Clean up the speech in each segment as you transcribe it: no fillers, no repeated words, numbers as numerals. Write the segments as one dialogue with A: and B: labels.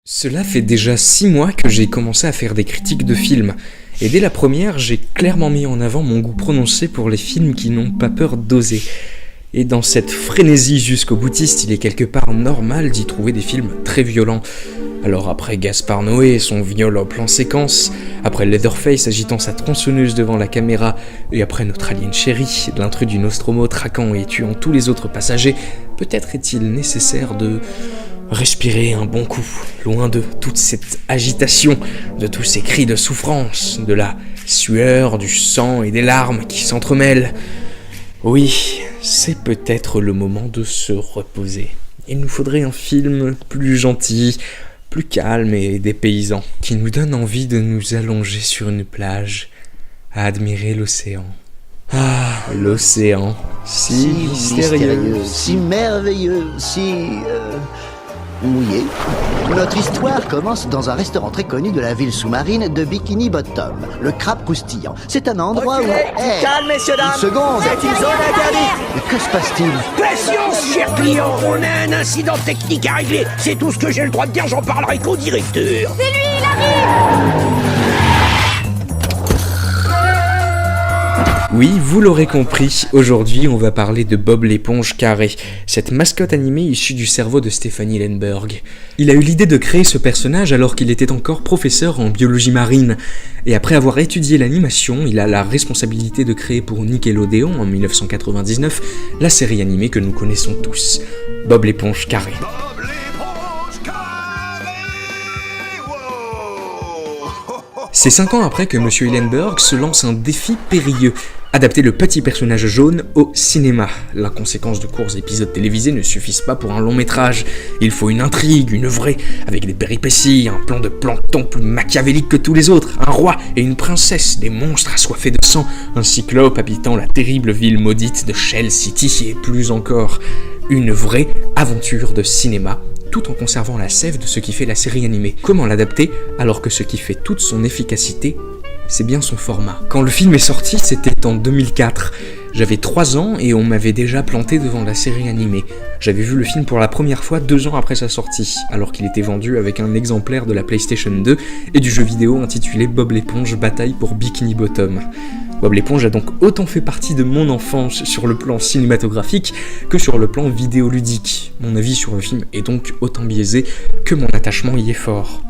A: Cela fait déjà 6 mois que j'ai commencé à faire des critiques de films, et dès la première, j'ai clairement mis en avant mon goût prononcé pour les films qui n'ont pas peur d'oser. Et dans cette frénésie jusqu'au boutiste, il est quelque part normal d'y trouver des films très violents. Alors après Gaspard Noé et son viol en plan séquence, après Leatherface agitant sa tronçonneuse devant la caméra, et après notre alien chéri, l'intrus du Nostromo traquant et tuant tous les autres passagers, peut-être est-il nécessaire de respirer un bon coup, loin de toute cette agitation, de tous ces cris de souffrance, de la sueur, du sang et des larmes qui s'entremêlent. Oui, c'est peut-être le moment de se reposer. Il nous faudrait un film plus gentil, plus calme et dépaysant, qui nous donne envie de nous allonger sur une plage, à admirer l'océan. Ah, l'océan, si mystérieux,
B: si merveilleux, si mouillé. Notre histoire commence dans un restaurant très connu de la ville sous-marine de Bikini Bottom, le Crabe Croustillant. C'est un endroit où...
C: calme, messieurs, dames.
B: Une seconde.
C: C'est une zone interdite.
B: Mais que se passe-t-il?
C: Patience, cher client. On a un incident technique à régler. C'est tout ce que j'ai le droit de dire. J'en parlerai qu'au directeur.
D: C'est lui, il arrive!
A: Oui, vous l'aurez compris, aujourd'hui on va parler de Bob l'éponge carré, cette mascotte animée issue du cerveau de Stephanie Lenberg. Il a eu l'idée de créer ce personnage alors qu'il était encore professeur en biologie marine, et après avoir étudié l'animation, il a la responsabilité de créer pour Nickelodeon en 1999 la série animée que nous connaissons tous, Bob l'éponge carré. C'est 5 ans après que M. Hillenburg se lance un défi périlleux, adapter le petit personnage jaune au cinéma. La conséquence de courts épisodes télévisés ne suffisent pas pour un long métrage. Il faut une intrigue, une vraie, avec des péripéties, un plan de plancton plus machiavélique que tous les autres, un roi et une princesse, des monstres assoiffés de sang, un cyclope habitant la terrible ville maudite de Shell City et plus encore. Une vraie aventure de cinéma, tout en conservant la sève de ce qui fait la série animée. Comment l'adapter alors que ce qui fait toute son efficacité, c'est bien son format. Quand le film est sorti, c'était en 2004. J'avais 3 ans et on m'avait déjà planté devant la série animée. J'avais vu le film pour la première fois 2 ans après sa sortie, alors qu'il était vendu avec un exemplaire de la PlayStation 2 et du jeu vidéo intitulé Bob l'éponge bataille pour Bikini Bottom. Bob l'éponge a donc autant fait partie de mon enfance sur le plan cinématographique que sur le plan vidéoludique. Mon avis sur le film est donc autant biaisé que mon attachement y est fort.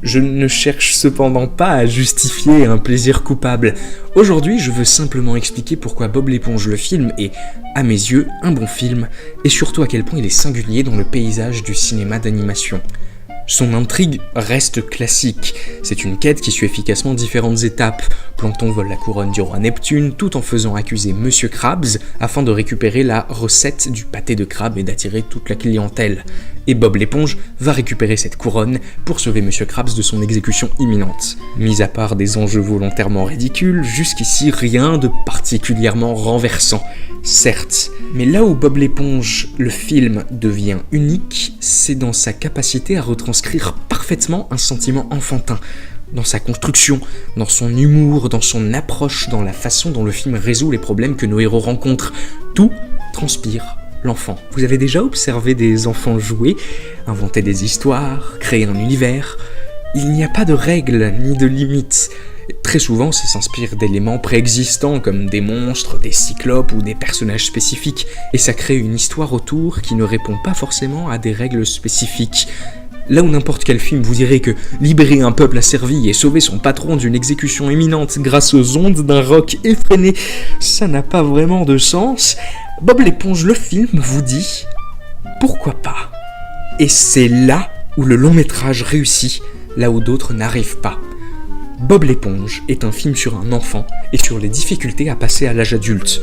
A: Je ne cherche cependant pas à justifier un plaisir coupable. Aujourd'hui, je veux simplement expliquer pourquoi Bob l'éponge le film est, à mes yeux, un bon film, et surtout à quel point il est singulier dans le paysage du cinéma d'animation. Son intrigue reste classique. C'est une quête qui suit efficacement différentes étapes. Plankton vole la couronne du roi Neptune tout en faisant accuser Monsieur Krabs afin de récupérer la recette du pâté de crabe et d'attirer toute la clientèle. Et Bob l'éponge va récupérer cette couronne pour sauver Monsieur Krabs de son exécution imminente. Mis à part des enjeux volontairement ridicules, jusqu'ici rien de particulièrement renversant. Certes, mais là où Bob l'éponge, le film, devient unique, c'est dans sa capacité à retranscrire parfaitement un sentiment enfantin. Dans sa construction, dans son humour, dans son approche, dans la façon dont le film résout les problèmes que nos héros rencontrent. Tout transpire l'enfant. Vous avez déjà observé des enfants jouer, inventer des histoires, créer un univers? Il n'y a pas de règles ni de limites. Très souvent, ça s'inspire d'éléments préexistants comme des monstres, des cyclopes ou des personnages spécifiques, et ça crée une histoire autour qui ne répond pas forcément à des règles spécifiques. Là où n'importe quel film vous dirait que libérer un peuple asservi et sauver son patron d'une exécution imminente grâce aux ondes d'un rock effréné, ça n'a pas vraiment de sens, Bob l'éponge le film vous dit « pourquoi pas ?» Et c'est là où le long métrage réussit, là où d'autres n'arrivent pas. Bob l'éponge est un film sur un enfant et sur les difficultés à passer à l'âge adulte.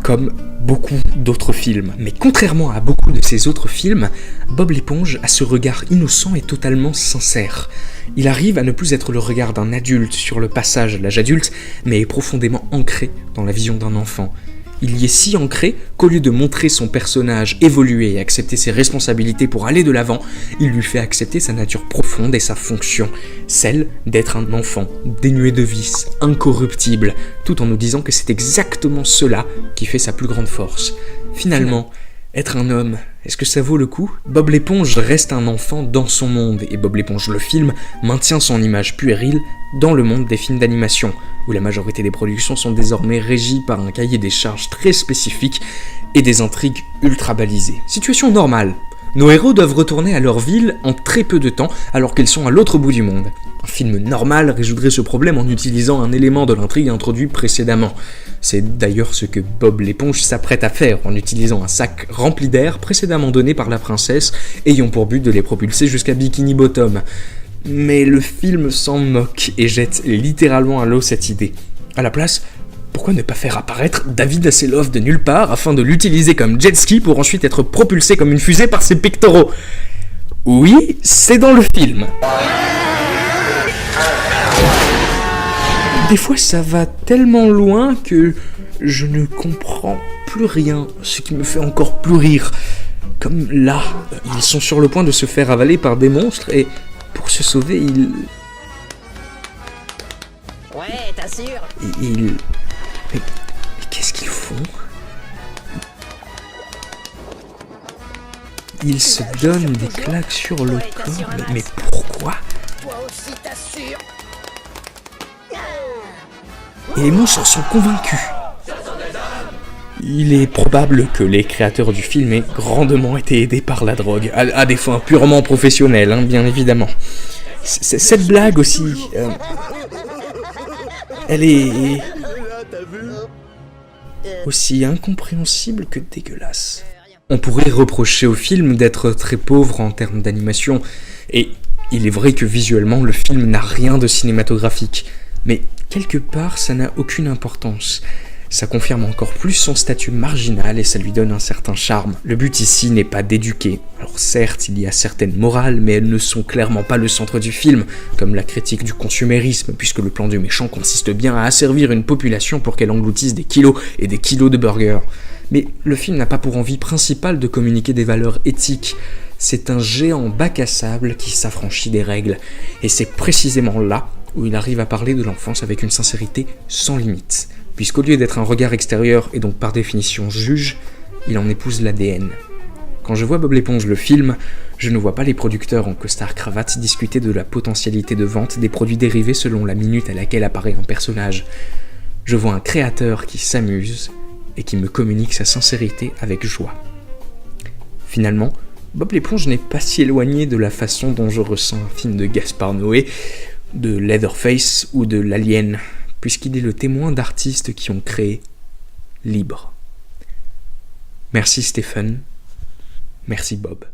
A: Comme beaucoup d'autres films. Mais contrairement à beaucoup de ces autres films, Bob l'éponge a ce regard innocent et totalement sincère. Il arrive à ne plus être le regard d'un adulte sur le passage à l'âge adulte, mais est profondément ancré dans la vision d'un enfant. Il y est si ancré qu'au lieu de montrer son personnage évoluer et accepter ses responsabilités pour aller de l'avant, il lui fait accepter sa nature profonde et sa fonction, celle d'être un enfant, dénué de vices, incorruptible, tout en nous disant que c'est exactement cela qui fait sa plus grande force. Finalement, Être un homme, est-ce que ça vaut le coup ? Bob l'éponge reste un enfant dans son monde, et Bob l'éponge le film maintient son image puérile dans le monde des films d'animation, où la majorité des productions sont désormais régies par un cahier des charges très spécifique et des intrigues ultra balisées. Situation normale. Nos héros doivent retourner à leur ville en très peu de temps alors qu'ils sont à l'autre bout du monde. Un film normal résoudrait ce problème en utilisant un élément de l'intrigue introduit précédemment. C'est d'ailleurs ce que Bob l'éponge s'apprête à faire en utilisant un sac rempli d'air précédemment donné par la princesse, ayant pour but de les propulser jusqu'à Bikini Bottom. Mais le film s'en moque et jette littéralement à l'eau cette idée. À la place, pourquoi ne pas faire apparaître David Hasselhoff de nulle part afin de l'utiliser comme jet ski pour ensuite être propulsé comme une fusée par ses pectoraux ? Oui, c'est dans le film. Des fois ça va tellement loin que je ne comprends plus rien, ce qui me fait encore plus rire. Comme là, ils sont sur le point de se faire avaler par des monstres et pour se sauver, ils...
D: Ouais, t'assures.
A: Mais qu'est-ce qu'ils font ? Ils se donnent des claques sur le corps, mais pourquoi ?
D: Toi aussi t'assures.
A: Et les monstres sont convaincus. Il est probable que les créateurs du film aient grandement été aidés par la drogue, à des fins purement professionnelles, hein, bien évidemment. Cette blague aussi, elle est aussi incompréhensible que dégueulasse. On pourrait reprocher au film d'être très pauvre en termes d'animation, et il est vrai que visuellement le film n'a rien de cinématographique, mais quelque part ça n'a aucune importance. Ça confirme encore plus son statut marginal et ça lui donne un certain charme. Le but ici n'est pas d'éduquer. Alors certes, il y a certaines morales, mais elles ne sont clairement pas le centre du film, comme la critique du consumérisme, puisque le plan du méchant consiste bien à asservir une population pour qu'elle engloutisse des kilos et des kilos de burgers. Mais le film n'a pas pour envie principale de communiquer des valeurs éthiques. C'est un géant bac à sable qui s'affranchit des règles. Et c'est précisément là où il arrive à parler de l'enfance avec une sincérité sans limite. Puisqu'au lieu d'être un regard extérieur et donc par définition juge, il en épouse l'ADN. Quand je vois Bob l'éponge le film, je ne vois pas les producteurs en costard-cravate discuter de la potentialité de vente des produits dérivés selon la minute à laquelle apparaît un personnage. Je vois un créateur qui s'amuse et qui me communique sa sincérité avec joie. Finalement, Bob l'éponge n'est pas si éloigné de la façon dont je ressens un film de Gaspard Noé, de Leatherface ou de l'Alien, puisqu'il est le témoin d'artistes qui ont créé libre. Merci Stephen, merci Bob.